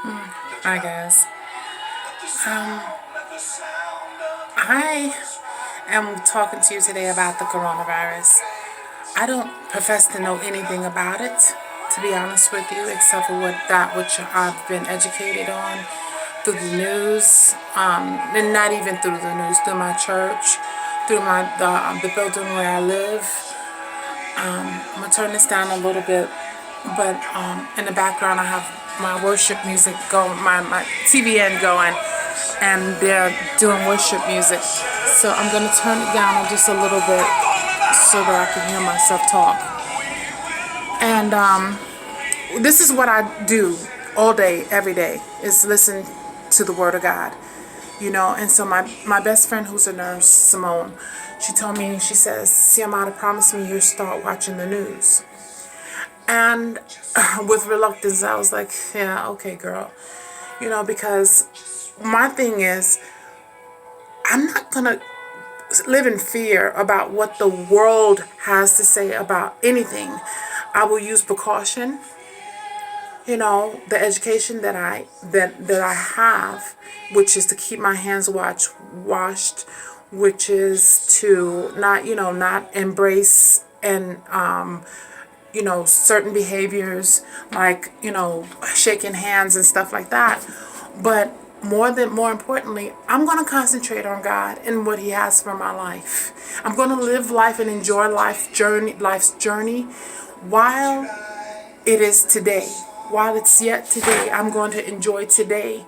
Hi guys. Um, I am talking to you today about the coronavirus. I don't profess to know anything about it, to be honest with you, except for which I've been educated on through the news, and not even through the news, through my church, through the building where I live. I'm gonna turn this down a little bit, but in the background I have my worship music going, my TVN going, and they're doing worship music. So I'm gonna turn it down just a little bit so that I can hear myself talk. And this is what I do all day, every day, is listen to the Word of God. And so my best friend who's a nurse, Simone, she told me, she says, Siamata, promise me you'll start watching the news. And with reluctance, I was like, yeah, okay, girl. Because my thing is, I'm not going to live in fear about what the world has to say about anything. I will use precaution. The education that I have, which is to keep my hands washed, which is to not embrace and certain behaviors like shaking hands and stuff like that. But more importantly, I'm going to concentrate on God and what He has for my life. I'm going to live life and enjoy life's journey while it is today. While it's yet today, I'm going to enjoy today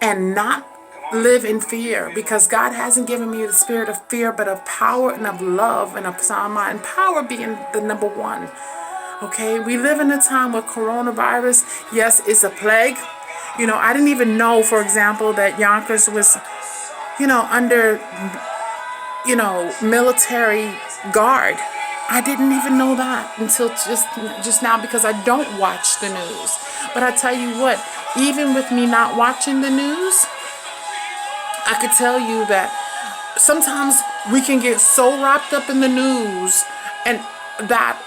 and not live in fear, because God hasn't given me the spirit of fear, but of power and of love and of sound mind. And power being the number one. Okay, we live in a time where coronavirus, yes, is a plague. I didn't even know, for example, that Yonkers was, under, military guard. I didn't even know that until just now, because I don't watch the news. But I tell you what, even with me not watching the news, I could tell you that sometimes we can get so wrapped up in the news and that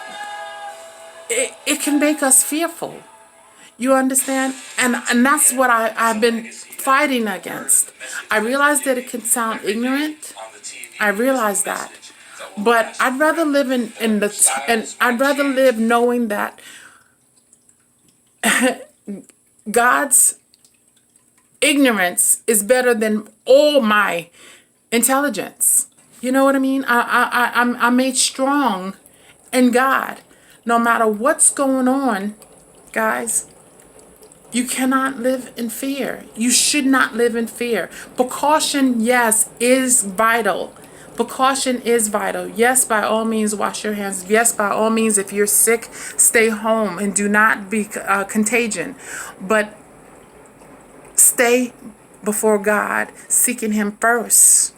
it can make us fearful. You understand? And that's what I've been fighting against. I realize that it can sound ignorant. I realize that. But I'd rather live and I'd rather live knowing that God's ignorance is better than all my intelligence. You know what I mean? I'm made strong in God. No matter what's going on, guys, you cannot live in fear. You should not live in fear. Precaution, yes, is vital. Precaution is vital. Yes, by all means, wash your hands. Yes, by all means, if you're sick, stay home and do not be contagion. But stay before God, seeking Him first.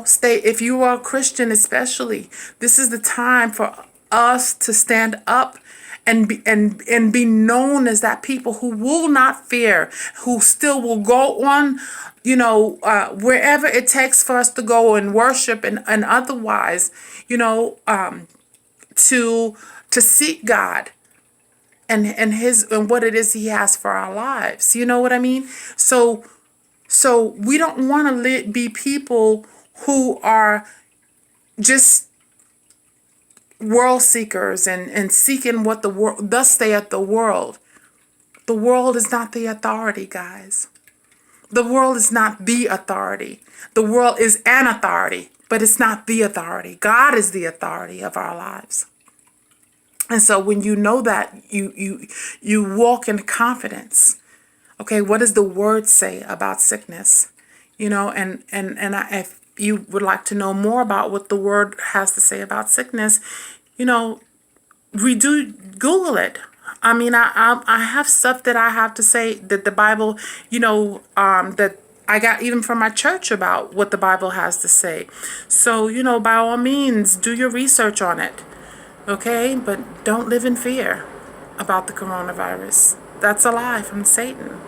Stay. If you are a Christian, especially, this is the time for us to stand up and be known as that people who will not fear, who still will go on, wherever it takes for us to go and worship and otherwise, to seek God and what it is He has for our lives. You know what I mean? So we don't want to be people who are just world seekers and seeking what the world, thus saith the world. The world is not the authority, guys. The world is not the authority. The world is an authority, but it's not the authority. God is the authority of our lives. And so when you know that, you walk in confidence. Okay, what does the word say about sickness? If you would like to know more about what the word has to say about sickness, we do Google it. I mean, I have stuff that I have to say that the Bible, that I got even from my church about what the Bible has to say. So, by all means, do your research on it. Okay, but don't live in fear about the coronavirus. That's a lie from Satan.